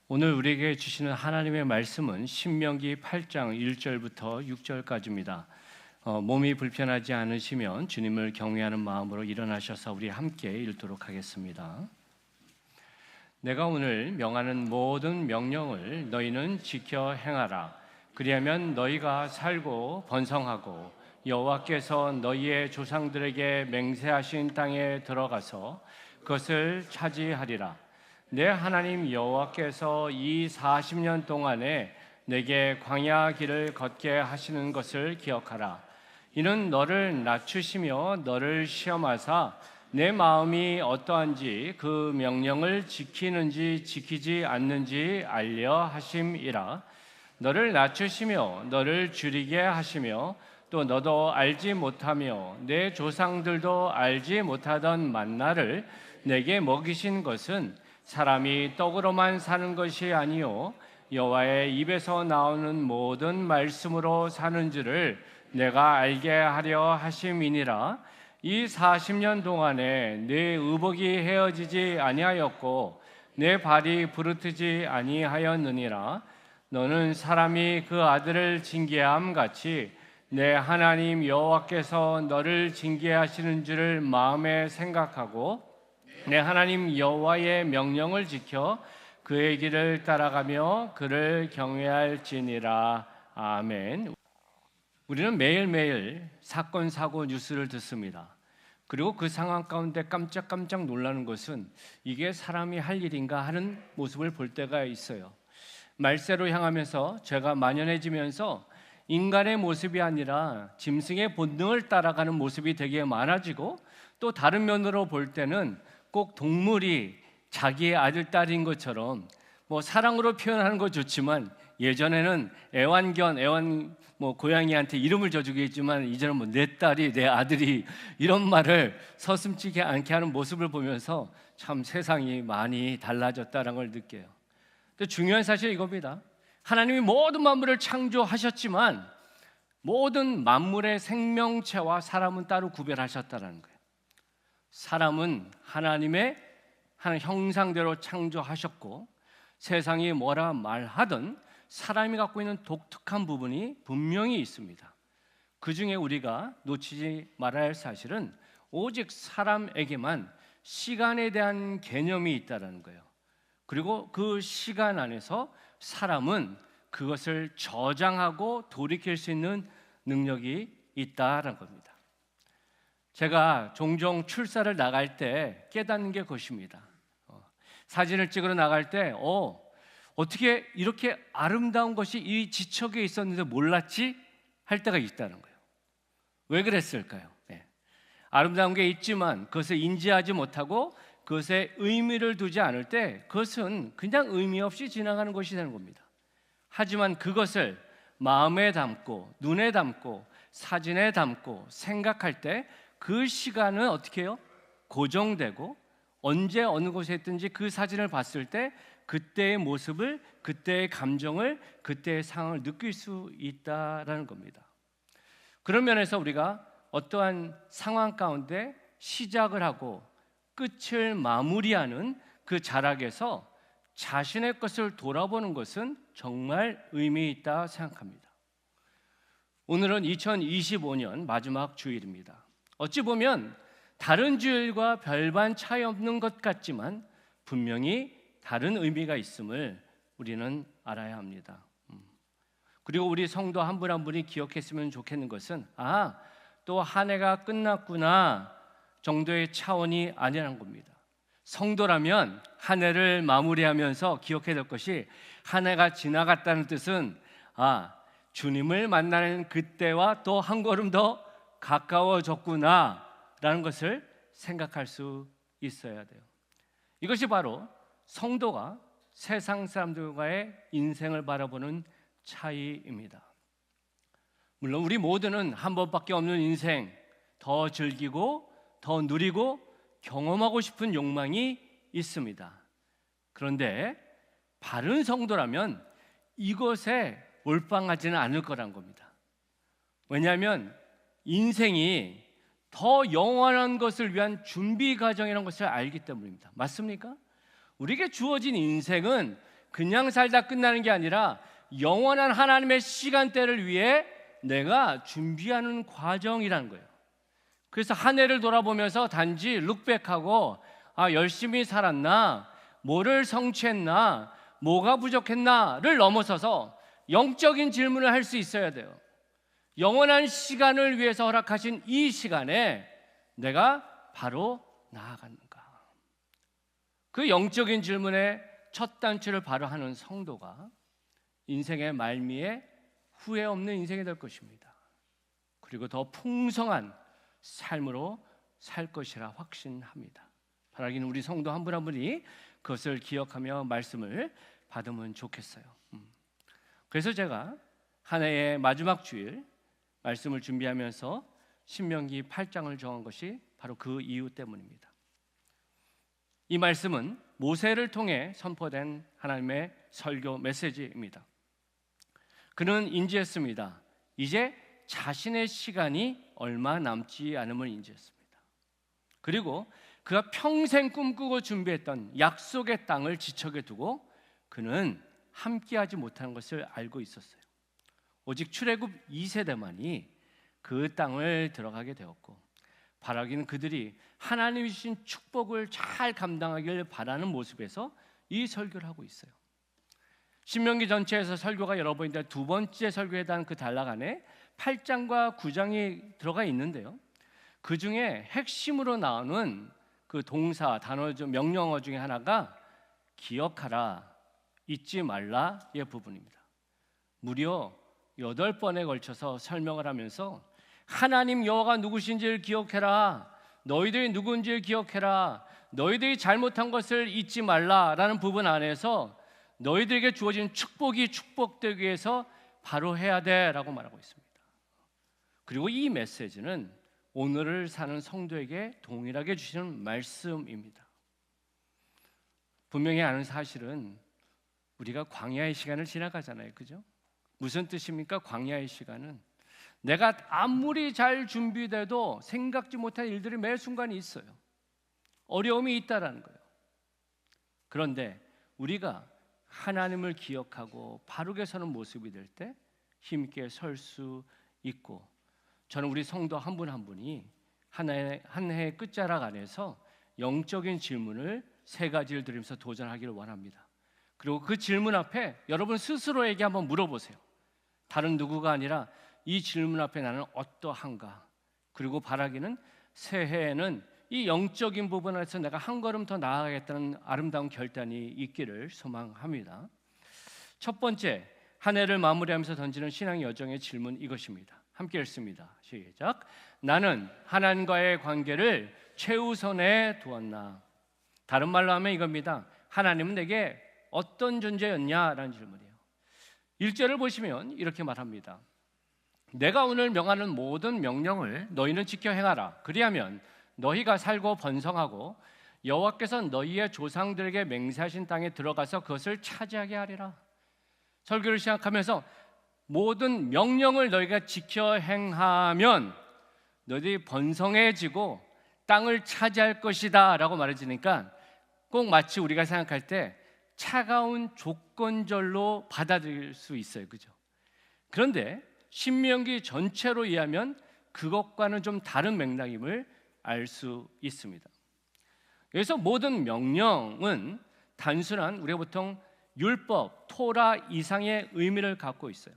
오늘 우리에게 주시는 하나님의 말씀은 신명기 8장 1절부터 6절까지입니다. 몸이 불편하지 않으시면 주님을 경외하는 마음으로 일어나셔서 우리 함께 읽도록 하겠습니다. 내가 오늘 명하는 모든 명령을 너희는 지켜 행하라. 그리하면 너희가 살고 번성하고 여호와께서 너희의 조상들에게 맹세하신 땅에 들어가서 그것을 차지하리라. 내 하나님 여호와께서 이 40년 동안에 내게 광야 길을 걷게 하시는 것을 기억하라. 이는 너를 낮추시며 너를 시험하사 내 마음이 어떠한지 그 명령을 지키는지 지키지 않는지 알려 하심이라. 너를 낮추시며 너를 줄이게 하시며 또 너도 알지 못하며 내 조상들도 알지 못하던 만나를 내게 먹이신 것은 사람이 떡으로만 사는 것이 아니요 여호와의 입에서 나오는 모든 말씀으로 사는 줄을 내가 알게 하려 하심이니라. 이 40년 동안에 내 의복이 헤어지지 아니하였고 내 발이 부르트지 아니하였느니라. 너는 사람이 그 아들을 징계함 같이 내 하나님 여호와께서 너를 징계하시는 줄을 마음에 생각하고 내 하나님 여호와의 명령을 지켜 그의 길을 따라가며 그를 경외할지니라. 아멘. 우리는 매일매일 사건, 사고, 뉴스를 듣습니다. 그리고 그 상황 가운데 깜짝깜짝 놀라는 것은 이게 사람이 할 일인가 하는 모습을 볼 때가 있어요. 말세로 향하면서 죄가 만연해지면서 인간의 모습이 아니라 짐승의 본능을 따라가는 모습이 되게 많아지고, 또 다른 면으로 볼 때는 꼭 동물이 자기의 아들, 딸인 것처럼 사랑으로 표현하는 거 좋지만 예전에는 고양이한테 이름을 져주게 했지만 이제는 내 딸이, 내 아들이, 이런 말을 서슴지 않게 하는 모습을 보면서 참 세상이 많이 달라졌다는 걸 느껴요. 근데 중요한 사실은 이겁니다. 하나님이 모든 만물을 창조하셨지만 모든 만물의 생명체와 사람은 따로 구별하셨다는 거예요. 사람은 하나님의 하는 형상대로 창조하셨고, 세상이 뭐라 말하든 사람이 갖고 있는 독특한 부분이 분명히 있습니다. 그 중에 우리가 놓치지 말아야 할 사실은 오직 사람에게만 시간에 대한 개념이 있다는 거예요. 그리고 그 시간 안에서 사람은 그것을 저장하고 돌이킬 수 있는 능력이 있다는 겁니다. 제가 종종 출사를 나갈 때 깨닫는 게 그것입니다. 사진을 찍으러 나갈 때 어떻게 이렇게 아름다운 것이 이 지척에 있었는데 몰랐지? 할 때가 있다는 거예요. 왜 그랬을까요? 아름다운 게 있지만 그것을 인지하지 못하고 그것에 의미를 두지 않을 때 그것은 그냥 의미 없이 지나가는 것이 되는 겁니다. 하지만 그것을 마음에 담고 눈에 담고 사진에 담고 생각할 때 그 시간은 어떻게 해요? 고정되고 언제 어느 곳에 있든지 그 사진을 봤을 때 그때의 모습을, 그때의 감정을, 그때의 상황을 느낄 수 있다라는 겁니다. 그런 면에서 우리가 어떠한 상황 가운데 시작을 하고 끝을 마무리하는 그 자락에서 자신의 것을 돌아보는 것은 정말 의미 있다 생각합니다. 오늘은 2025년 마지막 주일입니다. 어찌 보면 다른 주일과 별반 차이 없는 것 같지만 분명히 다른 의미가 있음을 우리는 알아야 합니다. 그리고 우리 성도 한 분 한 분이 기억했으면 좋겠는 것은 또 한 해가 끝났구나 정도의 차원이 아니라는 겁니다. 성도라면 한 해를 마무리하면서 기억해야 될 것이, 한 해가 지나갔다는 뜻은 주님을 만나는 그때와 또 한 걸음 더 가까워졌구나 라는 것을 생각할 수 있어야 돼요. 이것이 바로 성도가 세상 사람들과의 인생을 바라보는 차이입니다. 물론 우리 모두는 한 번밖에 없는 인생, 더 즐기고 더 누리고 경험하고 싶은 욕망이 있습니다. 그런데 바른 성도라면 이것에 몰빵하지는 않을 거란 겁니다. 왜냐하면 인생이 더 영원한 것을 위한 준비 과정이라는 것을 알기 때문입니다. 맞습니까? 우리에게 주어진 인생은 그냥 살다 끝나는 게 아니라 영원한 하나님의 시간대를 위해 내가 준비하는 과정이라는 거예요. 그래서 한 해를 돌아보면서 단지 룩백하고 열심히 살았나, 뭐를 성취했나, 뭐가 부족했나를 넘어서서 영적인 질문을 할 수 있어야 돼요. 영원한 시간을 위해서 허락하신 이 시간에 내가 바로 나아갔는가? 그 영적인 질문의 첫 단추를 바로 하는 성도가 인생의 말미에 후회 없는 인생이 될 것입니다. 그리고 더 풍성한 삶으로 살 것이라 확신합니다. 바라기는 우리 성도 한 분 한 분이 그것을 기억하며 말씀을 받으면 좋겠어요. 그래서 제가 한 해의 마지막 주일 말씀을 준비하면서 신명기 8장을 정한 것이 바로 그 이유 때문입니다. 이 말씀은 모세를 통해 선포된 하나님의 설교 메시지입니다. 그는 인지했습니다. 이제 자신의 시간이 얼마 남지 않음을 인지했습니다. 그리고 그가 평생 꿈꾸고 준비했던 약속의 땅을 지척에 두고 그는 함께하지 못하는 것을 알고 있었어요. 오직 출애굽 2세대만이 그 땅을 들어가게 되었고, 바라기는 그들이 하나님이 주신 축복을 잘 감당하길 바라는 모습에서 이 설교를 하고 있어요. 신명기 전체에서 설교가 여러 번인데 두 번째 설교에 대한 그 단락 안에 8장과 9장이 들어가 있는데요, 그 중에 핵심으로 나오는 그 동사, 단어, 명령어 중에 하나가 기억하라, 잊지 말라의 부분입니다. 무려 8번에 걸쳐서 설명을 하면서 하나님 여호와가 누구신지를 기억해라, 너희들이 누군지를 기억해라, 너희들이 잘못한 것을 잊지 말라라는 부분 안에서 너희들에게 주어진 축복이 축복되기 위해서 바로 해야 돼라고 말하고 있습니다. 그리고 이 메시지는 오늘을 사는 성도에게 동일하게 주시는 말씀입니다. 분명히 아는 사실은 우리가 광야의 시간을 지나가잖아요, 그죠? 무슨 뜻입니까? 광야의 시간은 내가 아무리 잘 준비돼도 생각지 못한 일들이 매 순간 있어요. 어려움이 있다라는 거예요. 그런데 우리가 하나님을 기억하고 바르게 서는 모습이 될 때 힘있게 설 수 있고, 저는 우리 성도 한 분 한 분이 한 해의 끝자락 안에서 영적인 질문을 3가지를 드리면서 도전하기를 원합니다. 그리고 그 질문 앞에 여러분 스스로에게 한번 물어보세요. 다른 누구가 아니라 이 질문 앞에 나는 어떠한가? 그리고 바라기는 새해에는 이 영적인 부분에서 내가 한 걸음 더 나아가겠다는 아름다운 결단이 있기를 소망합니다. 첫 번째, 한 해를 마무리하면서 던지는 신앙 여정의 질문 이것입니다. 함께 읽습니다. 시작. 나는 하나님과의 관계를 최우선에 두었나? 다른 말로 하면 이겁니다. 하나님은 내게 어떤 존재였냐라는 질문이에요. 1절을 보시면 이렇게 말합니다. 내가 오늘 명하는 모든 명령을 너희는 지켜 행하라. 그리하면 너희가 살고 번성하고 여호와께서 너희의 조상들에게 맹세하신 땅에 들어가서 그것을 차지하게 하리라. 설교를 시작하면서 모든 명령을 너희가 지켜 행하면 너희들이 번성해지고 땅을 차지할 것이다 라고 말해지니까 꼭 마치 우리가 생각할 때 차가운 조건절로 받아들일 수 있어요, 그죠? 그런데 신명기 전체로 이해하면 그것과는 좀 다른 맥락임을 알 수 있습니다. 여기서 모든 명령은 단순한 우리가 보통 율법, 토라 이상의 의미를 갖고 있어요.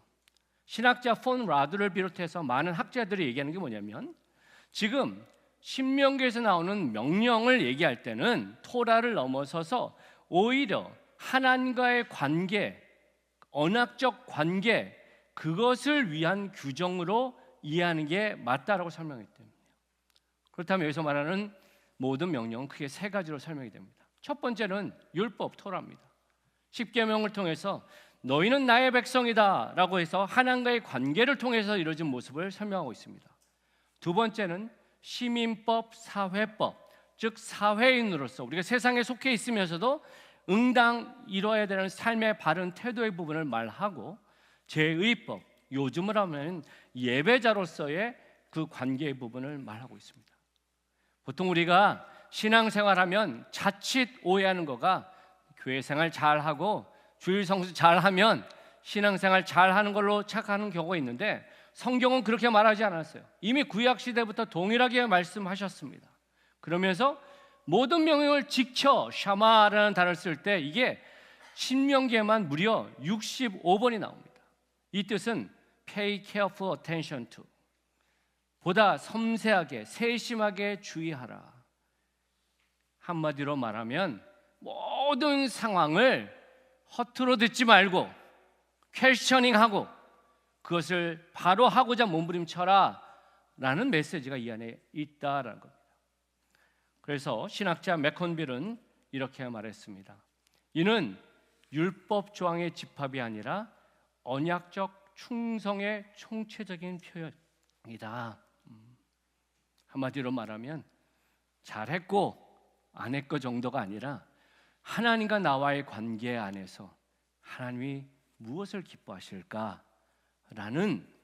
신학자 폰 라드를 비롯해서 많은 학자들이 얘기하는 게 뭐냐면, 지금 신명기에서 나오는 명령을 얘기할 때는 토라를 넘어서서 오히려 하나님과의 관계, 언약적 관계, 그것을 위한 규정으로 이해하는 게 맞다라고 설명했기 때문이에요. 그렇다면 여기서 말하는 모든 명령은 크게 3가지로 설명이 됩니다. 첫 번째는 율법, 토라입니다. 10계명을 통해서 너희는 나의 백성이다 라고 해서 하나님과의 관계를 통해서 이루어진 모습을 설명하고 있습니다. 두 번째는 시민법, 사회법, 즉 사회인으로서 우리가 세상에 속해 있으면서도 응당 이뤄야 되는 삶의 바른 태도의 부분을 말하고, 제의법, 요즘으로 하면 예배자로서의 그 관계의 부분을 말하고 있습니다. 보통 우리가 신앙생활하면 자칫 오해하는 거가 교회 생활 잘하고 주일 성수 잘하면 신앙생활 잘하는 걸로 착각하는 경우가 있는데 성경은 그렇게 말하지 않았어요. 이미 구약 시대부터 동일하게 말씀하셨습니다. 그러면서 모든 명령을 지켜, 샤마라는 단어를 쓸 때 이게 신명기에만 무려 65번이 나옵니다. 이 뜻은 pay careful attention to, 보다 섬세하게 세심하게 주의하라. 한마디로 말하면 모든 상황을 허투루 듣지 말고 퀘스처닝하고 그것을 바로 하고자 몸부림쳐라 라는 메시지가 이 안에 있다라는 겁니다. 그래서 신학자 맥컨빌은 이렇게 말했습니다. 이는 율법 조항의 집합이 아니라 언약적 충성의 총체적인 표현이다. 한마디로 말하면 잘했고 안 했고 정도가 아니라 하나님과 나와의 관계 안에서 하나님이 무엇을 기뻐하실까라는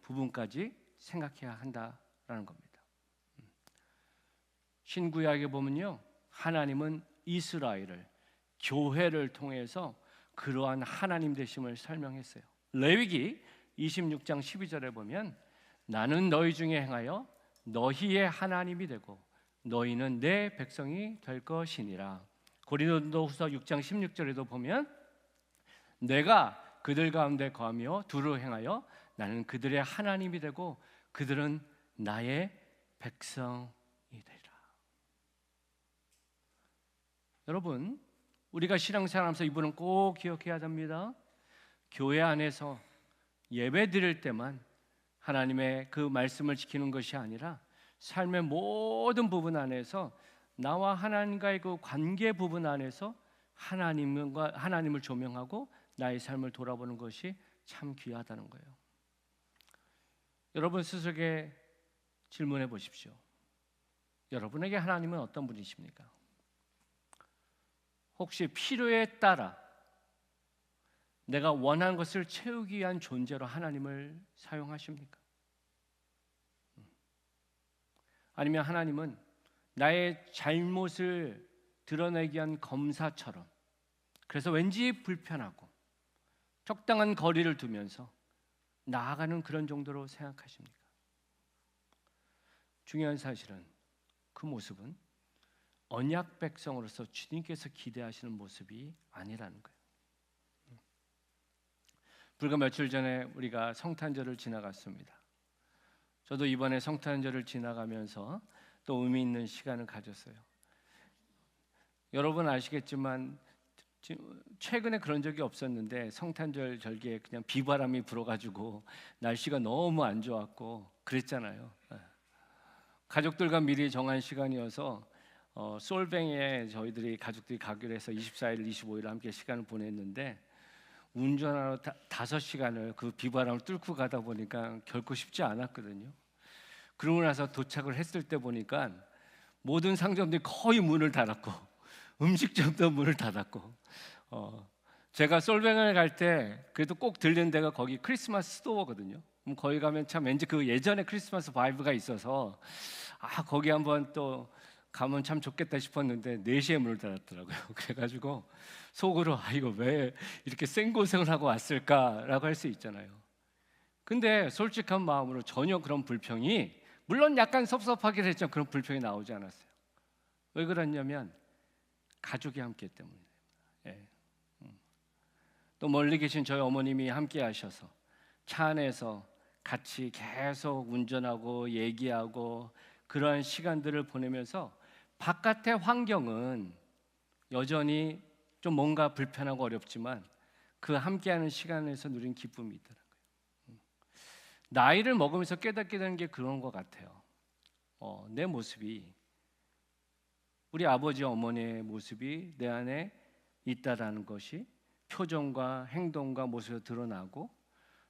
부분까지 생각해야 한다라는 겁니다. 신구약에 보면요, 하나님은 이스라엘을, 교회를 통해서 그러한 하나님 되심을 설명했어요. 레위기 26장 12절에 보면 나는 너희 중에 행하여 너희의 하나님이 되고 너희는 내 백성이 될 것이니라. 고린도후서 6장 16절에도 보면 내가 그들 가운데 거하며 두루 행하여 나는 그들의 하나님이 되고 그들은 나의 백성이 되리라. 여러분, 우리가 신앙생활하면서 이 부분은 꼭 기억해야 됩니다. 교회 안에서 예배 드릴 때만 하나님의 그 말씀을 지키는 것이 아니라 삶의 모든 부분 안에서 나와 하나님과의 그 관계 부분 안에서 하나님을 조명하고 나의 삶을 돌아보는 것이 참 귀하다는 거예요. 여러분 스스로에게 질문해 보십시오. 여러분에게 하나님은 어떤 분이십니까? 혹시 필요에 따라 내가 원하는 것을 채우기 위한 존재로 하나님을 사용하십니까? 아니면 하나님은 나의 잘못을 드러내기 위한 검사처럼, 그래서 왠지 불편하고 적당한 거리를 두면서 나아가는 그런 정도로 생각하십니까? 중요한 사실은 그 모습은 언약 백성으로서 주님께서 기대하시는 모습이 아니라는 거예요. 불과 며칠 전에 우리가 성탄절을 지나갔습니다. 저도 이번에 성탄절을 지나가면서 또 의미 있는 시간을 가졌어요. 여러분 아시겠지만 최근에 그런 적이 없었는데 성탄절 절기에 그냥 비바람이 불어가지고 날씨가 너무 안 좋았고 그랬잖아요. 가족들과 미리 정한 시간이어서 솔뱅에 저희들이 가족들이 가기로 해서 24일, 25일 함께 시간을 보냈는데 운전하러 5시간을 그 비바람을 뚫고 가다 보니까 결코 쉽지 않았거든요. 그러고 나서 도착을 했을 때 보니까 모든 상점들이 거의 문을 닫았고 음식점도 문을 닫았고 제가 솔뱅을 갈 때 그래도 꼭 들리는 데가 거기 크리스마스 스토어거든요. 그럼 거기 가면 참 왠지 그 예전에 크리스마스 바이브가 있어서 거기 한번 또 가면 참 좋겠다 싶었는데 4시에 문을 닫았더라고요. 그래가지고 속으로 이거 왜 이렇게 생고생을 하고 왔을까라고 할 수 있잖아요. 근데 솔직한 마음으로 전혀 그런 불평이, 물론 약간 섭섭하긴 했지만 그런 불평이 나오지 않았어요. 왜 그랬냐면 가족이 함께 때문에. 또 멀리 계신 저희 어머님이 함께 하셔서 차 안에서 같이 계속 운전하고 얘기하고 그러한 시간들을 보내면서 바깥의 환경은 여전히 좀 뭔가 불편하고 어렵지만 그 함께하는 시간에서 누린 기쁨이 있더라고요. 나이를 먹으면서 깨닫게 되는 게 그런 것 같아요. 내 모습이, 우리 아버지 어머니의 모습이 내 안에 있다라는 것이 표정과 행동과 모습에서 드러나고,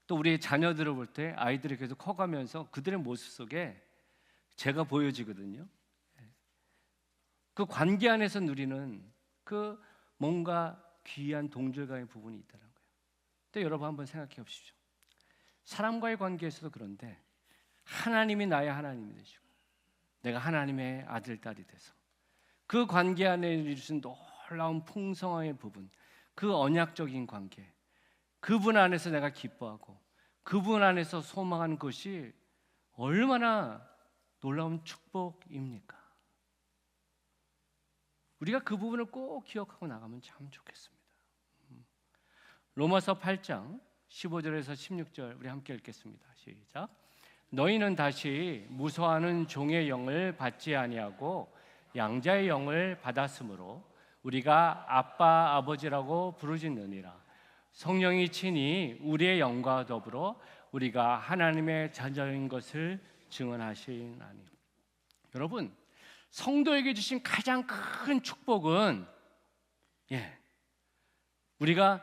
또 우리 자녀들을 볼 때 아이들이 계속 커가면서 그들의 모습 속에 제가 보여지거든요. 그 관계 안에서 누리는 그 뭔가 귀한 동질감의 부분이 있더라고요. 근데 여러분 한번 생각해 보십시오. 사람과의 관계에서도 그런데 하나님이 나의 하나님이 되시고 내가 하나님의 아들, 딸이 돼서 그 관계 안에 이루신 놀라운 풍성함의 부분, 그 언약적인 관계, 그분 안에서 내가 기뻐하고 그분 안에서 소망하는 것이 얼마나 놀라운 축복입니까? 우리가 그 부분을 꼭 기억하고 나가면 참 좋겠습니다. 로마서 8장 15절에서 16절 우리 함께 읽겠습니다. 시작. 너희는 다시 무서워하는 종의 영을 받지 아니하고 양자의 영을 받았으므로 우리가 아빠 아버지라고 부르짖느니라. 성령이 친히 우리의 영과 더불어 우리가 하나님의 자녀인 것을 증언하시나니. 여러분, 성도에게 주신 가장 큰 축복은 우리가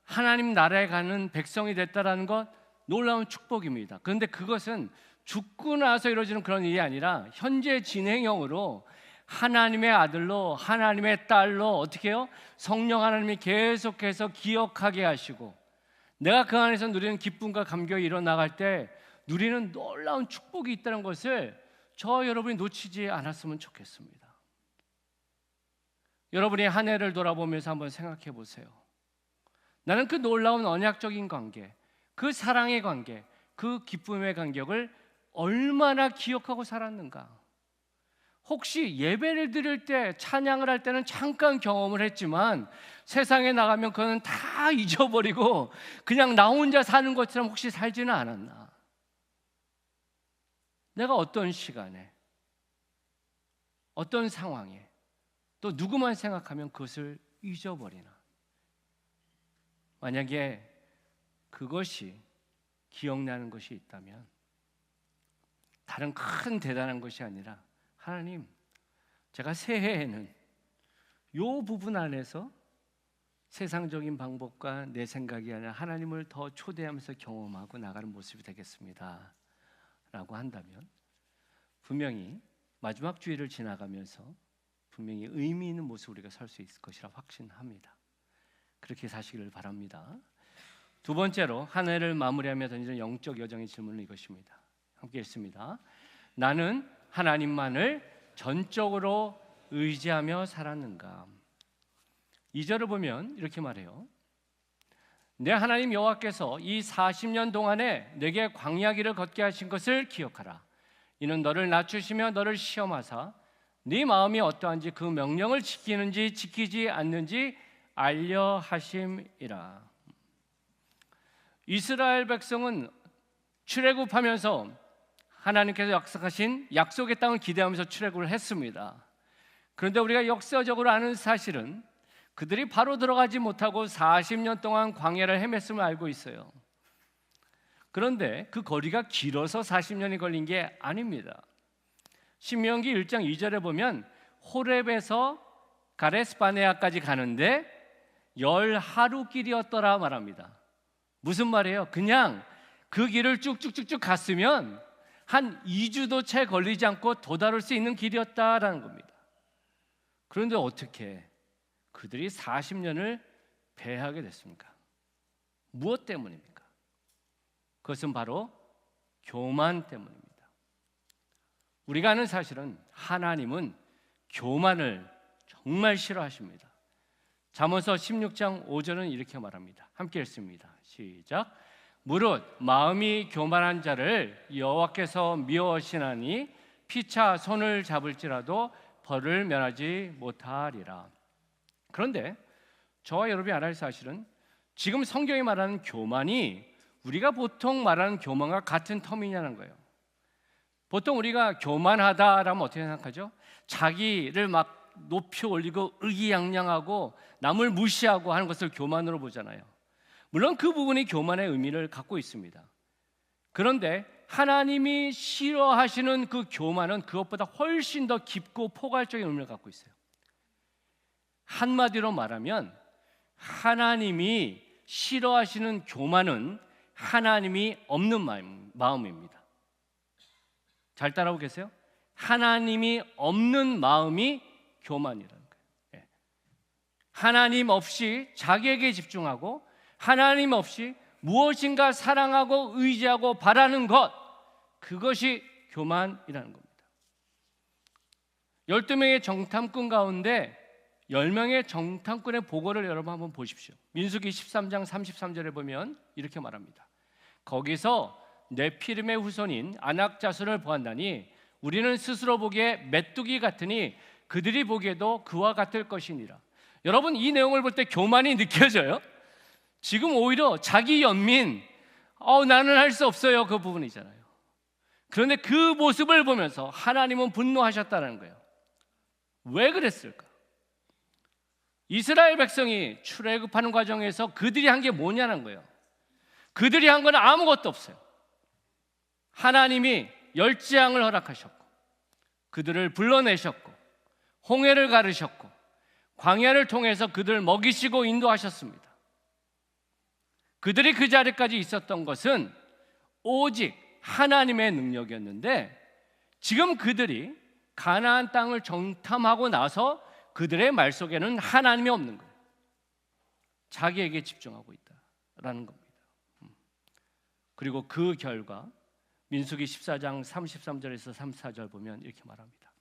하나님 나라에 가는 백성이 됐다라는 것, 놀라운 축복입니다. 그런데 그것은 죽고 나서 이루어지는 그런 일이 아니라 현재 진행형으로 하나님의 아들로 하나님의 딸로 어떻게 해요? 성령 하나님이 계속해서 기억하게 하시고 내가 그 안에서 누리는 기쁨과 감격이 일어나갈 때 누리는 놀라운 축복이 있다는 것을 저 여러분이 놓치지 않았으면 좋겠습니다. 여러분이 한 해를 돌아보면서 한번 생각해 보세요. 나는 그 놀라운 언약적인 관계, 그 사랑의 관계, 그 기쁨의 간격을 얼마나 기억하고 살았는가? 혹시 예배를 드릴 때, 찬양을 할 때는 잠깐 경험을 했지만 세상에 나가면 그거는 다 잊어버리고 그냥 나 혼자 사는 것처럼 혹시 살지는 않았나? 내가 어떤 시간에, 어떤 상황에, 또 누구만 생각하면 그것을 잊어버리나? 만약에 그것이 기억나는 것이 있다면 다른 큰 대단한 것이 아니라 하나님, 제가 새해에는 이 부분 안에서 세상적인 방법과 내 생각이 아니라 하나님을 더 초대하면서 경험하고 나가는 모습이 되겠습니다 라고 한다면 분명히 마지막 주일을 지나가면서 분명히 의미 있는 모습으로 우리가 설 수 있을 것이라 확신합니다. 그렇게 사시기를 바랍니다. 두 번째로 한 해를 마무리하며 던지는 영적 여정의 질문은 이것입니다. 함께 읽습니다. 나는 하나님만을 전적으로 의지하며 살았는가? 2절을 보면 이렇게 말해요. 내 하나님 여호와께서 이 40년 동안에 내게 광야 길을 걷게 하신 것을 기억하라. 이는 너를 낮추시며 너를 시험하사 네 마음이 어떠한지 그 명령을 지키는지 지키지 않는지 알려 하심이라. 이스라엘 백성은 출애굽하면서 하나님께서 약속하신 약속의 땅을 기대하면서 출애굽을 했습니다. 그런데 우리가 역사적으로 아는 사실은 그들이 바로 들어가지 못하고 40년 동안 광야를 헤맸음을 알고 있어요. 그런데 그 거리가 길어서 40년이 걸린 게 아닙니다. 신명기 1장 2절에 보면 호렙에서 가데스바네아까지 가는데 10하루 길이었더라 말합니다. 무슨 말이에요? 그냥 그 길을 쭉쭉쭉쭉 갔으면 한 2주도 채 걸리지 않고 도달할 수 있는 길이었다라는 겁니다. 그런데 어떻게 그들이 40년을 배회하게 됐습니까? 무엇 때문입니까? 그것은 바로 교만 때문입니다. 우리가 아는 사실은 하나님은 교만을 정말 싫어하십니다. 잠언서 16장 5절은 이렇게 말합니다. 함께 읽습니다. 시작. 무릇 마음이 교만한 자를 여호와께서 미워하시나니 피차 손을 잡을지라도 벌을 면하지 못하리라. 그런데 저와 여러분이 알아야 할 사실은 지금 성경이 말하는 교만이 우리가 보통 말하는 교만과 같은 터이냐는 거예요. 보통 우리가 교만하다라면 어떻게 생각하죠? 자기를 막 높이 올리고 의기양양하고 남을 무시하고 하는 것을 교만으로 보잖아요. 물론 그 부분이 교만의 의미를 갖고 있습니다. 그런데 하나님이 싫어하시는 그 교만은 그것보다 훨씬 더 깊고 포괄적인 의미를 갖고 있어요. 한마디로 말하면 하나님이 싫어하시는 교만은 하나님이 없는 마음입니다. 잘 따라오고 계세요? 하나님이 없는 마음이 교만이라는 거예요. 하나님 없이 자기에게 집중하고 하나님 없이 무엇인가 사랑하고 의지하고 바라는 것, 그것이 교만이라는 겁니다. 12명의 정탐꾼 가운데 10명의 정탐꾼의 보고를 여러분 한번 보십시오. 민수기 13장 33절에 보면 이렇게 말합니다. 거기서 네피림의 후손인 아낙 자손을 보았나니 우리는 스스로 보기에 메뚜기 같으니 그들이 보기에도 그와 같을 것이니라. 여러분, 이 내용을 볼 때 교만이 느껴져요? 지금 오히려 자기 연민, 나는 할 수 없어요, 그 부분이잖아요. 그런데 그 모습을 보면서 하나님은 분노하셨다는 거예요. 왜 그랬을까? 이스라엘 백성이 출애굽하는 과정에서 그들이 한 게 뭐냐는 거예요. 그들이 한 건 아무것도 없어요. 하나님이 열지양을 허락하셨고 그들을 불러내셨고 홍해를 가르셨고 광야를 통해서 그들을 먹이시고 인도하셨습니다. 그들이 그 자리까지 있었던 것은 오직 하나님의 능력이었는데, 지금 그들이 가나안 땅을 정탐하고 나서 그들의 말 속에는 하나님이 없는 거예요. 자기에게 집중하고 있다라는 겁니다. 그리고 그 결과 민수기 14장 33절에서 34절 보면 이렇게 말합니다.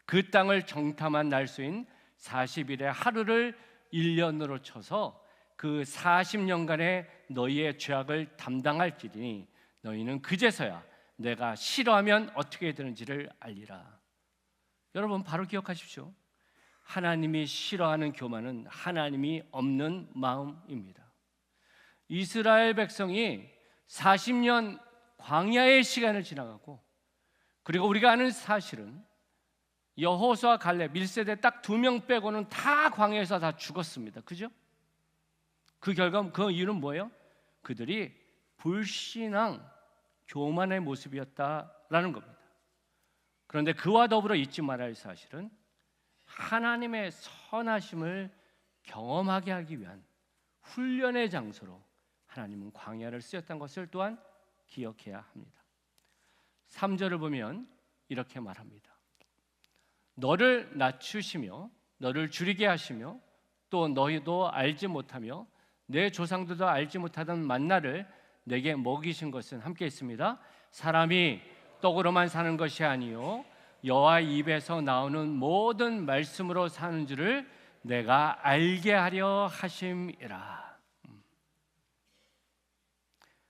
그 땅을 정탐한 날수인 40일의 하루를 1년으로 쳐서 그 40년간의 너희의 죄악을 담당할지니 너희는 그제서야 내가 싫어하면 어떻게 되는지를 알리라. 여러분, 바로 기억하십시오. 하나님이 싫어하는 교만은 하나님이 없는 마음입니다. 이스라엘 백성이 40년 광야의 시간을 지나가고, 그리고 우리가 아는 사실은 여호수아, 갈렙, 1세대 딱 2명 빼고는 다 광야에서 다 죽었습니다. 그죠? 그 결과, 그 이유는 뭐예요? 그들이 불신앙, 교만의 모습이었다라는 겁니다. 그런데 그와 더불어 잊지 말아야 할 사실은 하나님의 선하심을 경험하게 하기 위한 훈련의 장소로 하나님은 광야를 쓰였다는 것을 또한 기억해야 합니다. 3절을 보면 이렇게 말합니다. 너를 낮추시며 너를 줄이게 하시며 또 너희도 알지 못하며 내 조상들도 알지 못하던 만나를 내게 먹이신 것은, 함께 있습니다. 사람이 떡으로만 사는 것이 아니요 여호와 입에서 나오는 모든 말씀으로 사는 줄을 내가 알게 하려 하심이라.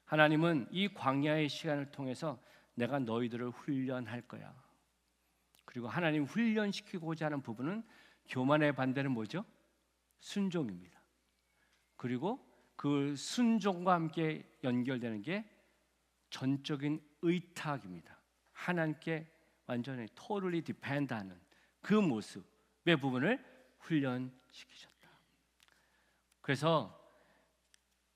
하나님은 이 광야의 시간을 통해서 내가 너희들을 훈련할 거야. 그리고 하나님 훈련시키고자 하는 부분은 교만의 반대는 뭐죠? 순종입니다. 그리고 그 순종과 함께 연결되는 게 전적인 의탁입니다. 하나님께 완전히 totally depend하는 그 모습의 부분을 훈련시키셨다. 그래서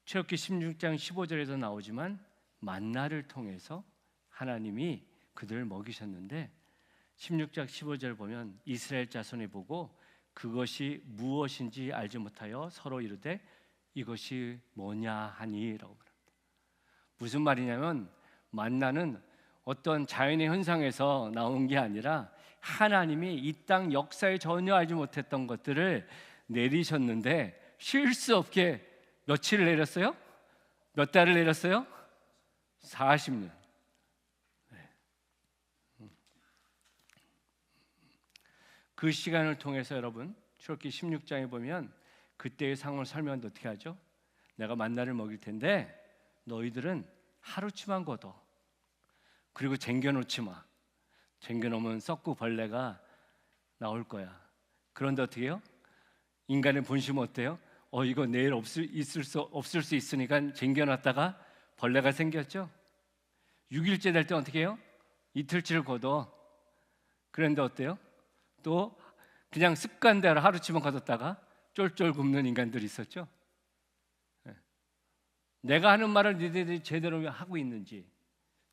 출애굽기 16장 15절에도 나오지만 만나를 통해서 하나님이 그들을 먹이셨는데 16장 15절 보면 이스라엘 자손이 보고 그것이 무엇인지 알지 못하여 서로 이르되 이것이 뭐냐 하니라고 말합니다. 무슨 말이냐면 만나는 어떤 자연의 현상에서 나온 게 아니라 하나님이 이 땅 역사에 전혀 알지 못했던 것들을 내리셨는데 쉴 수 없게 며칠을 내렸어요? 몇 달을 내렸어요? 40년. 그 시간을 통해서 여러분 출애굽기 16장에 보면 그때의 상황을 설명하는데 어떻게 하죠? 내가 만나를 먹일 텐데 너희들은 하루치만 걷어. 그리고 쟁겨놓지 마. 쟁겨놓으면 썩고 벌레가 나올 거야. 그런데 어떻게 해요? 인간의 본심은 어때요? 이거 내일 없을 수 있으니까 쟁겨놨다가 벌레가 생겼죠? 6일째 될 때 어떻게 해요? 이틀치를 걷어. 그런데 어때요? 또 그냥 습관대로 하루치만 걷었다가 쫄쫄 굶는 인간들이 있었죠. 내가 하는 말을 너희들이 제대로 하고 있는지,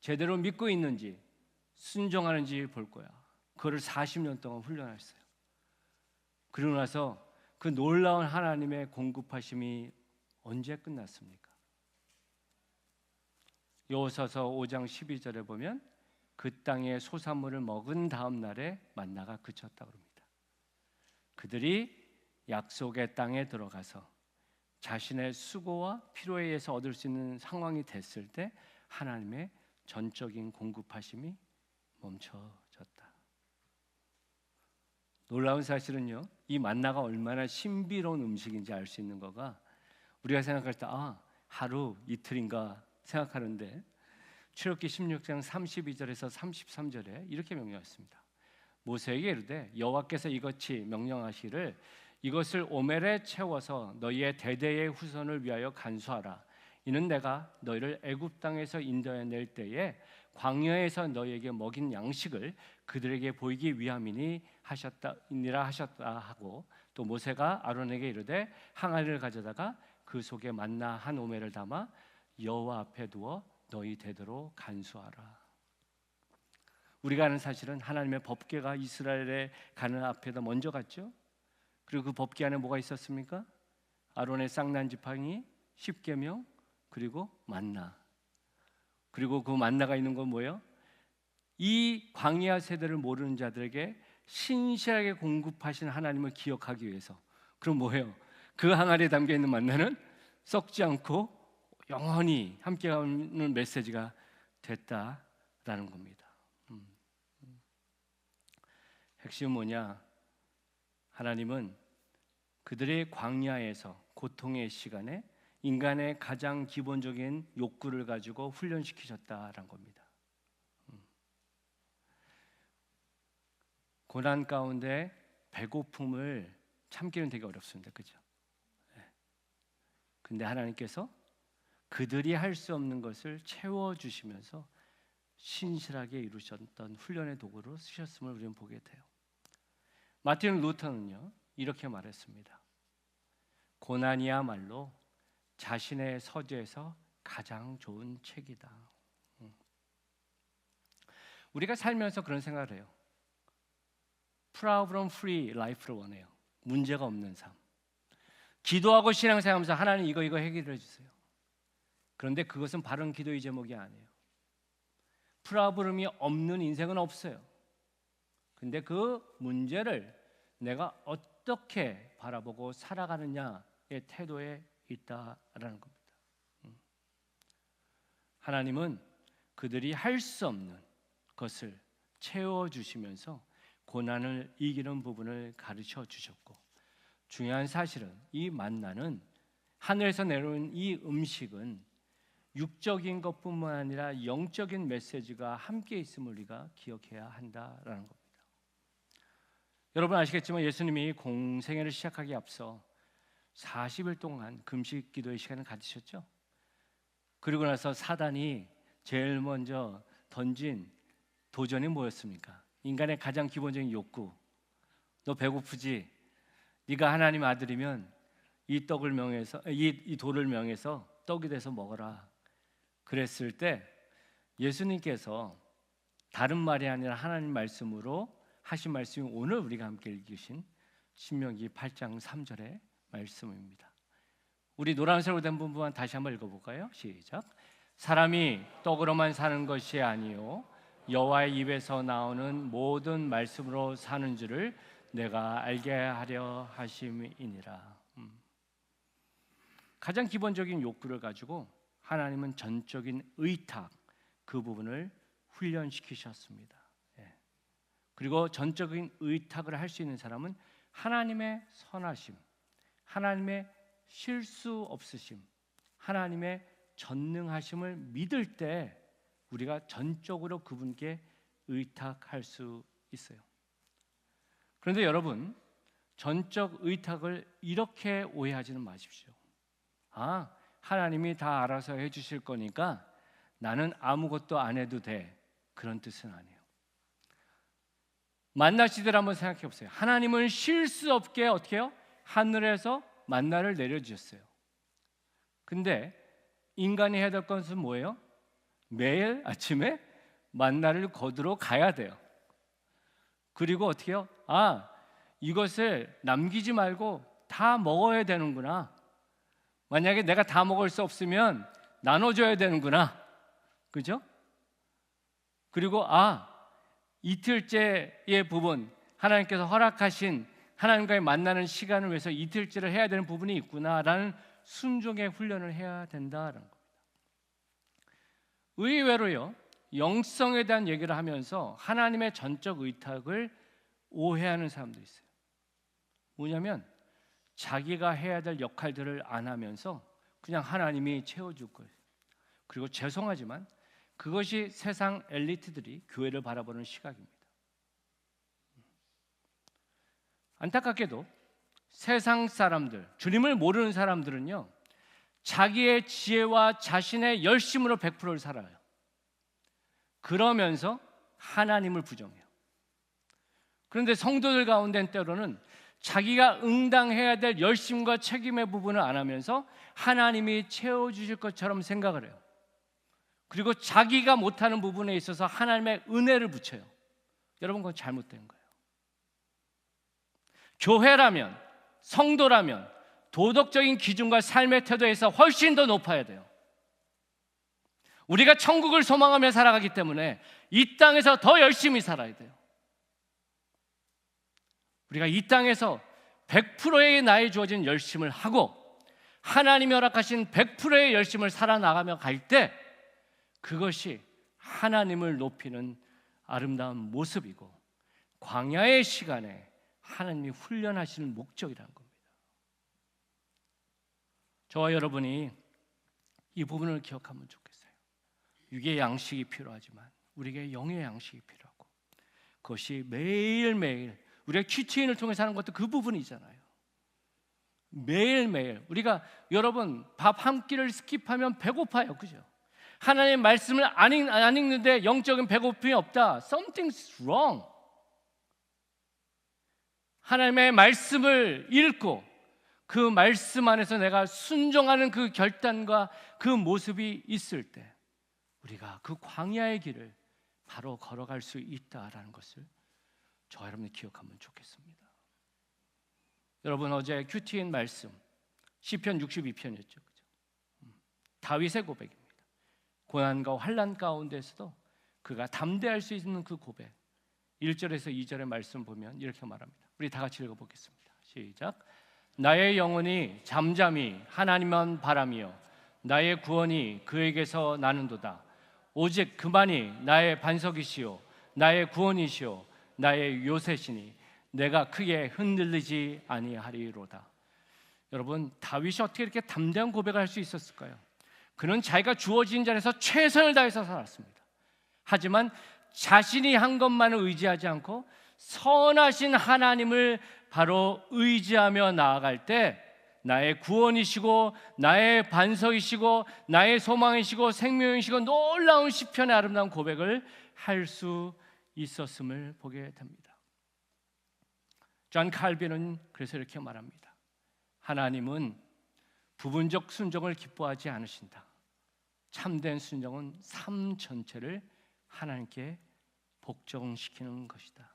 제대로 믿고 있는지, 순종하는지 볼 거야. 그거를 40년 동안 훈련했어요. 그러고 나서 그 놀라운 하나님의 공급하심이 언제 끝났습니까? 여호수아서 5장 12절에 보면 그 땅의 소산물을 먹은 다음 날에 만나가 그쳤다고 합니다. 그들이 약속의 땅에 들어가서 자신의 수고와 필요에 의해서 얻을 수 있는 상황이 됐을 때 하나님의 전적인 공급하심이 멈춰졌다. 놀라운 사실은요, 이 만나가 얼마나 신비로운 음식인지 알 수 있는 거가, 우리가 생각할 때 하루 이틀인가 생각하는데 출애굽기 16장 32절에서 33절에 이렇게 명령했습니다. 모세에게 이르되 여호와께서 이같이 명령하시를 이것을 오멜에 채워서 너희의 대대의 후손을 위하여 간수하라. 이는 내가 너희를 애굽 땅에서 인도해 낼 때에 광야에서 너희에게 먹인 양식을 그들에게 보이기 위함이니 하셨다 하고, 또 모세가 아론에게 이르되 항아리를 가져다가 그 속에 만나 한 오멜을 담아 여호와 앞에 두어 너희 대대로 간수하라. 우리가 아는 사실은 하나님의 법궤가 이스라엘에 가는 앞에다 먼저 갔죠. 그리고 그 법궤 안에 뭐가 있었습니까? 아론의 쌍난 지팡이, 십계명, 그리고 만나. 그리고 그 만나가 있는 건 뭐예요? 이 광야 세대를 모르는 자들에게 신실하게 공급하신 하나님을 기억하기 위해서. 그럼 뭐예요? 그 항아리에 담겨 있는 만나는 썩지 않고 영원히 함께하는 메시지가 됐다라는 겁니다. 핵심은 뭐냐? 하나님은 그들의 광야에서 고통의 시간에 인간의 가장 기본적인 욕구를 가지고 훈련시키셨다라는 겁니다. 고난 가운데 배고픔을 참기는 되게 어렵습니다. 그죠? 근데 하나님께서 그들이 할 수 없는 것을 채워주시면서 신실하게 이루셨던 훈련의 도구로 쓰셨음을 우리는 보게 돼요. 마틴 루터는요, 이렇게 말했습니다. 고난이야말로 자신의 서재에서 가장 좋은 책이다. 우리가 살면서 그런 생각을 해요. Problem free life를 원해요. 문제가 없는 삶. 기도하고 신앙생활하면서 하나님 이거 해결해 주세요. 그런데 그것은 바른 기도의 제목이 아니에요. 프라브름이 없는 인생은 없어요. 근데 그 문제를 내가 어떻게 바라보고 살아가느냐의 태도에 있다라는 겁니다. 하나님은 그들이 할 수 없는 것을 채워주시면서 고난을 이기는 부분을 가르쳐 주셨고, 중요한 사실은 이 만나는, 하늘에서 내려온 이 음식은 육적인 것뿐만 아니라 영적인 메시지가 함께 있음을 우리가 기억해야 한다라는 겁니다. 여러분 아시겠지만 예수님이 공생애를 시작하기 앞서 40일 동안 금식 기도의 시간을 가지셨죠. 그리고 나서 사단이 제일 먼저 던진 도전이 뭐였습니까? 인간의 가장 기본적인 욕구. 너 배고프지? 네가 하나님 아들이면 이 떡을 명해서 이 돌을 명해서 떡이 돼서 먹어라. 그랬을 때 예수님께서 다른 말이 아니라 하나님 말씀으로 하신 말씀이 오늘 우리가 함께 읽으신 신명기 8장 3절의 말씀입니다. 우리 노란색으로 된 부분 다시 한번 읽어볼까요? 시작. 사람이 떡으로만 사는 것이 아니요 여호와의 입에서 나오는 모든 말씀으로 사는 줄을 내가 알게 하려 하심이니라. 가장 기본적인 욕구를 가지고 하나님은 전적인 의탁, 그 부분을 훈련시키셨습니다. 그리고 전적인 의탁을 할 수 있는 사람은 하나님의 선하심, 하나님의 실수 없으심, 하나님의 전능하심을 믿을 때 우리가 전적으로 그분께 의탁할 수 있어요. 그런데 여러분, 전적 의탁을 이렇게 오해하지는 마십시오. 하나님이 다 알아서 해주실 거니까 나는 아무것도 안 해도 돼, 그런 뜻은 아니에요. 만나 시대를 한번 생각해 보세요. 하나님은 실수 없게 어떻게 해요? 하늘에서 만나를 내려주셨어요. 근데 인간이 해야 될 것은 뭐예요? 매일 아침에 만나를 거두러 가야 돼요. 그리고 어떻게 해요? 이것을 남기지 말고 다 먹어야 되는구나. 만약에 내가 다 먹을 수 없으면 나눠줘야 되는구나. 그죠? 그리고 이틀째의 부분, 하나님께서 허락하신 하나님과의 만나는 시간을 위해서 이틀째를 해야 되는 부분이 있구나라는 순종의 훈련을 해야 된다는 겁니다. 의외로요, 영성에 대한 얘기를 하면서 하나님의 전적 의탁을 오해하는 사람도 있어요. 뭐냐면 자기가 해야 될 역할들을 안 하면서 그냥 하나님이 채워줄 거예요. 그리고 죄송하지만 그것이 세상 엘리트들이 교회를 바라보는 시각입니다. 안타깝게도 세상 사람들, 주님을 모르는 사람들은요, 자기의 지혜와 자신의 열심으로 100%를 살아요. 그러면서 하나님을 부정해요. 그런데 성도들 가운데 때로는 자기가 응당해야 될 열심과 책임의 부분을 안 하면서 하나님이 채워주실 것처럼 생각을 해요. 그리고 자기가 못하는 부분에 있어서 하나님의 은혜를 붙여요. 여러분, 그건 잘못된 거예요. 교회라면, 성도라면 도덕적인 기준과 삶의 태도에서 훨씬 더 높아야 돼요. 우리가 천국을 소망하며 살아가기 때문에 이 땅에서 더 열심히 살아야 돼요. 우리가 이 땅에서 100%의 나에 주어진 열심을 하고 하나님이 허락하신 100%의 열심을 살아나가며 갈 때 그것이 하나님을 높이는 아름다운 모습이고 광야의 시간에 하나님이 훈련하시는 목적이라는 겁니다. 저와 여러분이 이 부분을 기억하면 좋겠어요. 육의 양식이 필요하지만 우리에게 영의 양식이 필요하고 그것이 매일매일 우리가 큐티인을 통해서 하는 것도 그 부분이잖아요. 매일매일 우리가 여러분 밥 한 끼를 스킵하면 배고파요. 그죠? 하나님의 말씀을 안 읽는데 영적인 배고픔이 없다. Something's wrong. 하나님의 말씀을 읽고 그 말씀 안에서 내가 순종하는 그 결단과 그 모습이 있을 때 우리가 그 광야의 길을 바로 걸어갈 수 있다라는 것을 저와 여러분이 기억하면 좋겠습니다. 여러분, 어제 큐티인 말씀 시편 62편이었죠. 그죠? 다윗의 고백입니다. 고난과 환난 가운데서도 그가 담대할 수 있는 그 고백, 1절에서 2절의 말씀 보면 이렇게 말합니다. 우리 다 같이 읽어보겠습니다. 시작. 나의 영혼이 잠잠히 하나님만 바라며 나의 구원이 그에게서 나는도다. 오직 그만이 나의 반석이시오 나의 구원이시오 나의 요새시니 내가 크게 흔들리지 아니하리로다. 여러분, 다윗이 어떻게 이렇게 담대한 고백을 할 수 있었을까요? 그는 자기가 주어진 자리에서 최선을 다해서 살았습니다. 하지만 자신이 한 것만을 의지하지 않고 선하신 하나님을 바로 의지하며 나아갈 때 나의 구원이시고 나의 반석이시고 나의 소망이시고 생명이시고 놀라운 시편의 아름다운 고백을 할 수 있었음을 보게 됩니다. 존 칼빈은 그래서 이렇게 말합니다. 하나님은 부분적 순종을 기뻐하지 않으신다. 참된 순종은 삶 전체를 하나님께 복종시키는 것이다.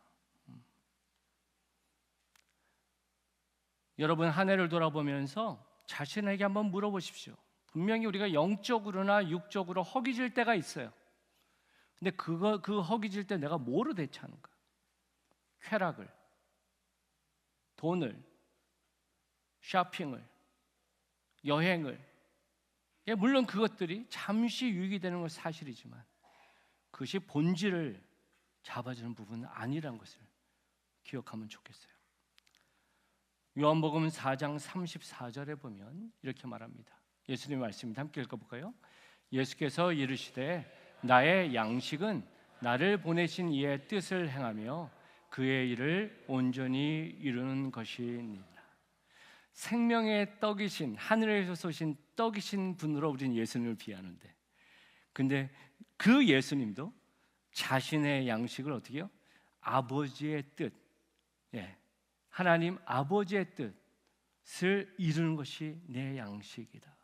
여러분, 한 해를 돌아보면서 자신에게 한번 물어보십시오. 분명히 우리가 영적으로나 육적으로 허기질 때가 있어요. 근데 그 허기질 때 내가 뭐로 대처하는가? 쾌락을, 돈을, 쇼핑을, 여행을. 물론 그것들이 잠시 유익이 되는 건 사실이지만 그것이 본질을 잡아주는 부분은 아니라는 것을 기억하면 좋겠어요. 요한복음 4장 34절에 보면 이렇게 말합니다. 예수님의 말씀입니다. 함께 읽어볼까요? 예수께서 이르시되 나의 양식은 나를 보내신 이의 뜻을 행하며 그의 일을 온전히 이루는 것이니라. 생명의 떡이신, 하늘에서 쏘신 떡이신 분으로 우리는 예수님을 비하하는데, 근데 그 예수님도 자신의 양식을 어떻게 해요? 아버지의 뜻, 하나님 아버지의 뜻을 이루는 것이 내 양식이다.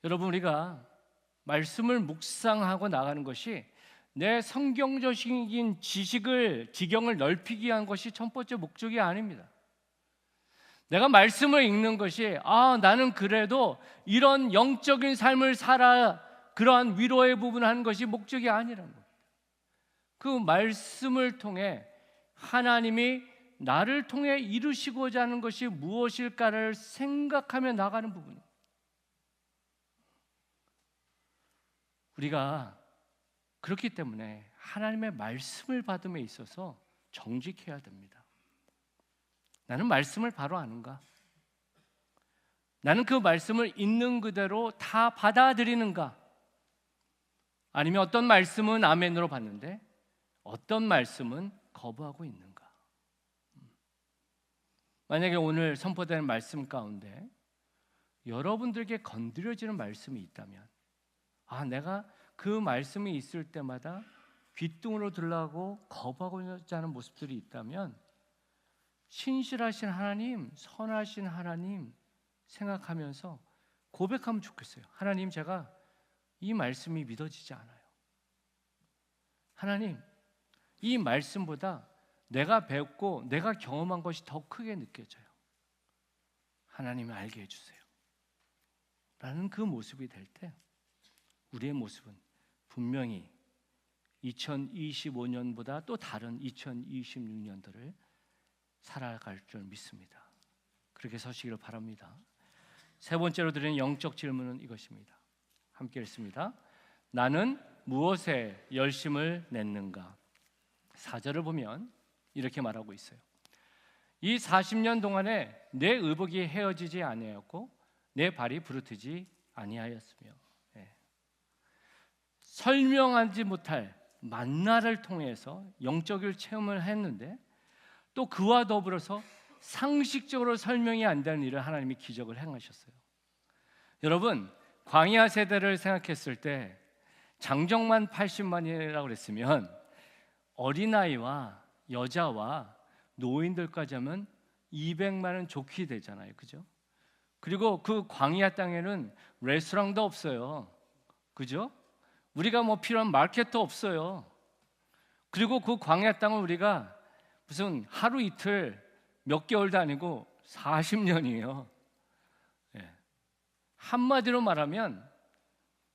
여러분, 우리가 말씀을 묵상하고 나가는 것이 내 성경적인 지경을 넓히기 위한 것이 첫 번째 목적이 아닙니다. 내가 말씀을 읽는 것이 나는 그래도 이런 영적인 삶을 살아 그러한 위로의 부분을 하는 것이 목적이 아니라는 겁니다. 그 말씀을 통해 하나님이 나를 통해 이루시고자 하는 것이 무엇일까를 생각하며 나가는 부분입니다. 우리가 그렇기 때문에 하나님의 말씀을 받음에 있어서 정직해야 됩니다. 나는 말씀을 바로 아는가? 나는 그 말씀을 있는 그대로 다 받아들이는가? 아니면 어떤 말씀은 아멘으로 받는데 어떤 말씀은 거부하고 있는가? 만약에 오늘 선포되는 말씀 가운데 여러분들에게 건드려지는 말씀이 있다면, 내가 그 말씀이 있을 때마다 귓등으로 들라고 거부하고 하는 모습들이 있다면, 신실하신 하나님, 선하신 하나님 생각하면서 고백하면 좋겠어요. 하나님, 제가 이 말씀이 믿어지지 않아요. 하나님, 이 말씀보다 내가 배웠고 내가 경험한 것이 더 크게 느껴져요. 하나님이 알게 해주세요. 라는 그 모습이 될 때 우리의 모습은 분명히 2025년보다 또 다른 2026년도를 살아갈 줄 믿습니다. 그렇게 서시기를 바랍니다. 세 번째로 드리는 영적 질문은 이것입니다. 함께 읽습니다. 나는 무엇에 열심을 냈는가? 4절을 보면 이렇게 말하고 있어요. 이 40년 동안에 내 의복이 헤어지지 아니하였고 내 발이 부르트지 아니하였으며, 설명하지 못할 만나를 통해서 영적인 체험을 했는데 또 그와 더불어서 상식적으로 설명이 안 되는 일을 하나님이 기적을 행하셨어요. 여러분, 광야 세대를 생각했을 때 장정만 80만이라고 그랬으면 어린아이와 여자와 노인들까지 하면 200만은 좋게 되잖아요. 그죠? 그리고 그 광야 땅에는 레스토랑도 없어요. 그죠? 우리가 뭐 필요한 마켓도 없어요. 그리고 그 광야 땅을 우리가 무슨 하루 이틀 몇 개월도 아니고 40년이에요. 한마디로 말하면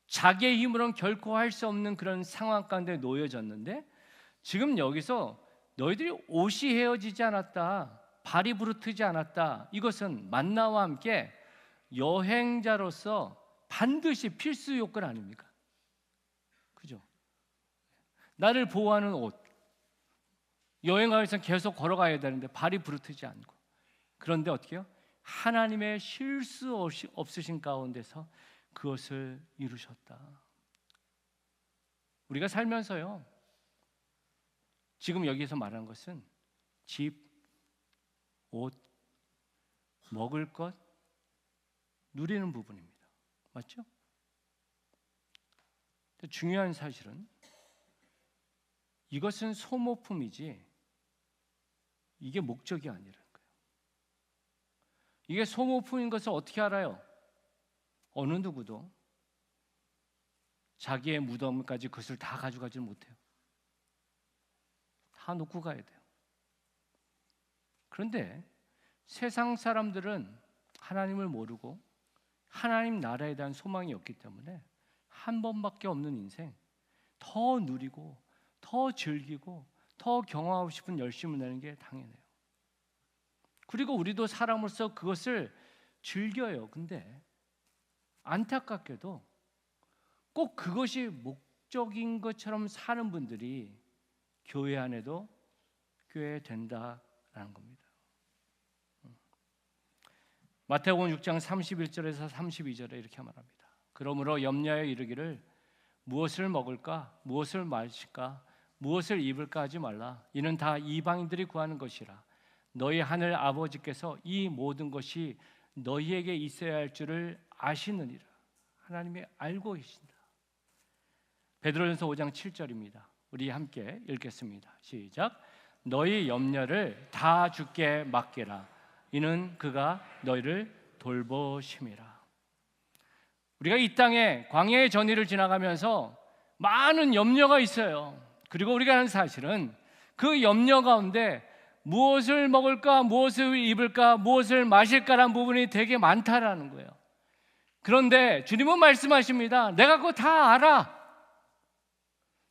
자기의 힘으로는 결코 할 수 없는 그런 상황 가운데 놓여졌는데, 지금 여기서 너희들이 옷이 헤어지지 않았다, 발이 부르트지 않았다, 이것은 만나와 함께 여행자로서 반드시 필수 요건 아닙니까? 그죠? 나를 보호하는 옷, 여행하면서 계속 걸어가야 되는데 발이 부르트지 않고, 그런데 어떻게 해요? 하나님의 실수 없으신 가운데서 그것을 이루셨다. 우리가 살면서요, 지금 여기서 말하는 것은 집, 옷, 먹을 것, 누리는 부분입니다. 맞죠? 중요한 사실은 이것은 소모품이지 이게 목적이 아니라는 거예요. 이게 소모품인 것을 어떻게 알아요? 어느 누구도 자기의 무덤까지 그것을 다 가져가지 못해요. 다 놓고 가야 돼요. 그런데 세상 사람들은 하나님을 모르고 하나님 나라에 대한 소망이 없기 때문에 한 번밖에 없는 인생, 더 누리고 더 즐기고 더 경험하고 싶은 열심을 내는 게 당연해요. 그리고 우리도 사람으로서 그것을 즐겨요. 근데 안타깝게도 꼭 그것이 목적인 것처럼 사는 분들이 교회 안에도 교회에 된다라는 겁니다. 마태복음 6장 31절에서 32절에 이렇게 말합니다. 그러므로 염려하여 이르기를 무엇을 먹을까, 무엇을 마실까, 무엇을 입을까 하지 말라. 이는 다 이방인들이 구하는 것이라. 너희 하늘 아버지께서 이 모든 것이 너희에게 있어야 할 줄을 아시느니라. 하나님이 알고 계신다. 베드로전서 5장 7절입니다. 우리 함께 읽겠습니다. 시작. 너희 염려를 다 주께 맡기라. 이는 그가 너희를 돌보심이라. 우리가 이 땅에 광야의 전의를 지나가면서 많은 염려가 있어요. 그리고 우리가 하는 사실은 그 염려 가운데 무엇을 먹을까, 무엇을 입을까, 무엇을 마실까라는 부분이 되게 많다라는 거예요. 그런데 주님은 말씀하십니다. 내가 그거 다 알아.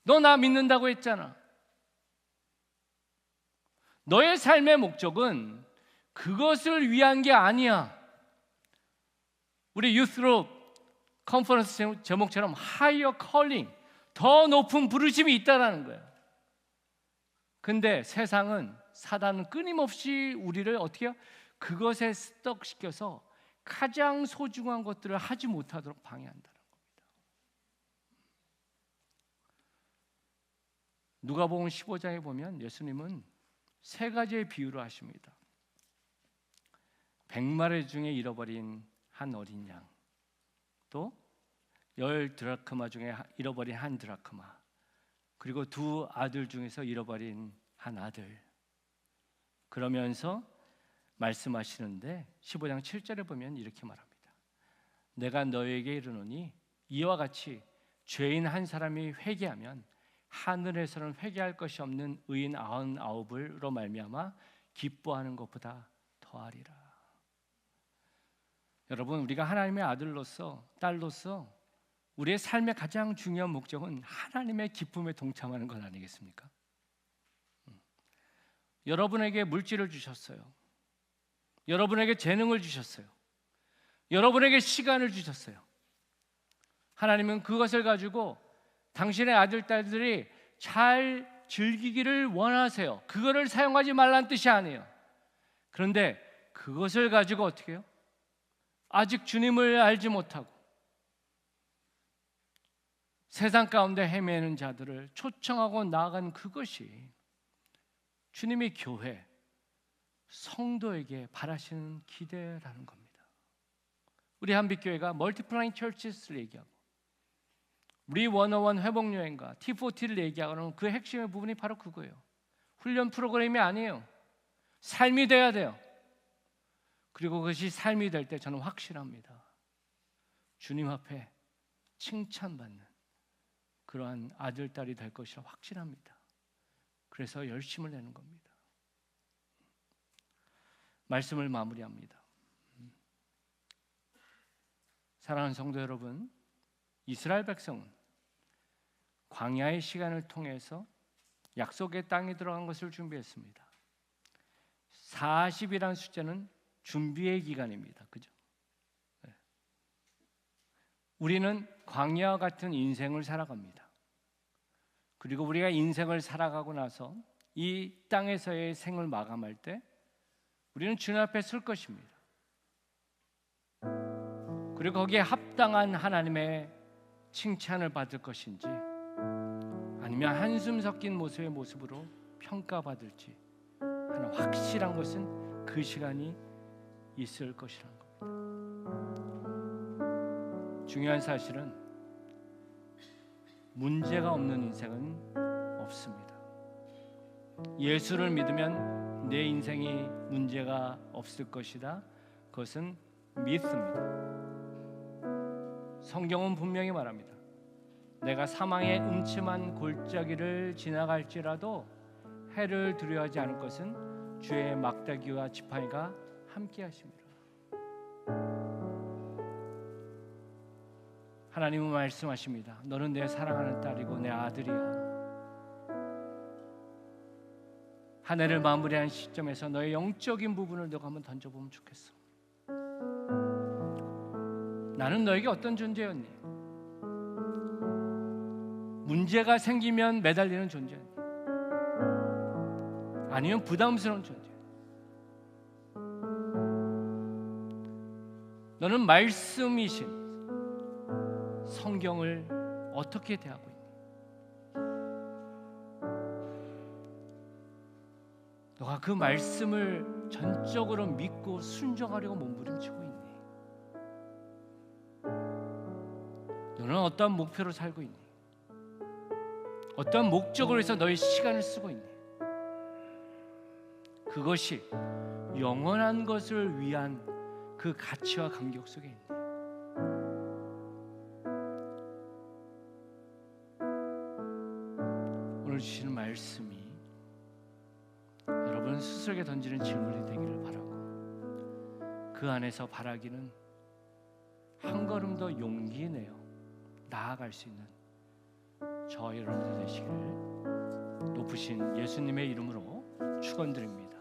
너 나 믿는다고 했잖아. 너의 삶의 목적은 그것을 위한 게 아니야. 우리 유스로 컨퍼런스 제목처럼 Higher Calling, 더 높은 부르심이 있다라는 거예요. 근데 세상은, 사단은 끊임없이 우리를 어떻게 해요? 그것에 습득시켜서 가장 소중한 것들을 하지 못하도록 방해한다는 겁니다. 누가복음 15장에 보면 예수님은 세 가지의 비유를 하십니다. 100마리 중에 잃어버린 한 어린 양, 또 10드라크마 중에 잃어버린 한 드라크마, 그리고 두 아들 중에서 잃어버린 한 아들. 그러면서 말씀하시는데 15장 7절에 보면 이렇게 말합니다. 내가 너에게 이르노니 이와 같이 죄인 한 사람이 회개하면 하늘에서는 회개할 것이 없는 의인 99으로 말미암아 기뻐하는 것보다 더하리라. 여러분, 우리가 하나님의 아들로서, 딸로서 우리의 삶의 가장 중요한 목적은 하나님의 기쁨에 동참하는 것 아니겠습니까? 여러분에게 물질을 주셨어요. 여러분에게 재능을 주셨어요. 여러분에게 시간을 주셨어요. 하나님은 그것을 가지고 당신의 아들, 딸들이 잘 즐기기를 원하세요. 그거를 사용하지 말라는 뜻이 아니에요. 그런데 그것을 가지고 어떻게 해요? 아직 주님을 알지 못하고 세상 가운데 헤매는 자들을 초청하고 나아간 그것이 주님의 교회, 성도에게 바라시는 기대라는 겁니다. 우리 한빛교회가 멀티플라잉 처치스를 얘기하고 우리 101 회복여행과 T40를 얘기하는 그 핵심의 부분이 바로 그거예요. 훈련 프로그램이 아니에요. 삶이 돼야 돼요. 그리고 그것이 삶이 될 때 저는 확실합니다. 주님 앞에 칭찬받는 그러한 아들, 딸이 될 것이라 확신합니다. 그래서 열심을 내는 겁니다. 말씀을 마무리합니다. 사랑하는 성도 여러분, 이스라엘 백성은 광야의 시간을 통해서 약속의 땅에 들어간 것을 준비했습니다. 40이라는 숫자는 준비의 기간입니다. 그죠? 네. 우리는 광야와 같은 인생을 살아갑니다. 그리고 우리가 인생을 살아가고 나서 이 땅에서의 생을 마감할 때 우리는 주님 앞에 설 것입니다. 그리고 거기에 합당한 하나님의 칭찬을 받을 것인지 아니면 한숨 섞인 모습의 모습으로 평가받을지 하는 확실한 것은 그 시간이 있을 것이라는 겁니다. 중요한 사실은 문제가 없는 인생은 없습니다. 예수를 믿으면 내 인생이 문제가 없을 것이다. 그것은 믿습니다. 성경은 분명히 말합니다. 내가 사망의 음침한 골짜기를 지나갈지라도 해를 두려워하지 않을 것은 주의 막대기와 지팡이가 함께 하십니다. 하나님은 말씀하십니다. 너는 내 사랑하는 딸이고 내 아들이야. 한 해를 마무리하는 시점에서 너의 영적인 부분을 너가 한번 던져보면 좋겠어. 나는 너에게 어떤 존재였니? 문제가 생기면 매달리는 존재였니? 아니면 부담스러운 존재? 너는 말씀이신 성경을 어떻게 대하고 있니? 너가 그 말씀을 전적으로 믿고 순종하려고 몸부림치고 있니? 너는 어떤 목표로 살고 있니? 어떤 목적으로 해서 너의 시간을 쓰고 있니? 그것이 영원한 것을 위한 그 가치와 간격 속에 있니? 오늘 주시는 말씀이 여러분 스스로에게 던지는 질문이 되기를 바라고 그 안에서 바라기는 한 걸음 더 용기 내어 나아갈 수 있는 저 여러분들 되시기를 높으신 예수님의 이름으로 축원드립니다.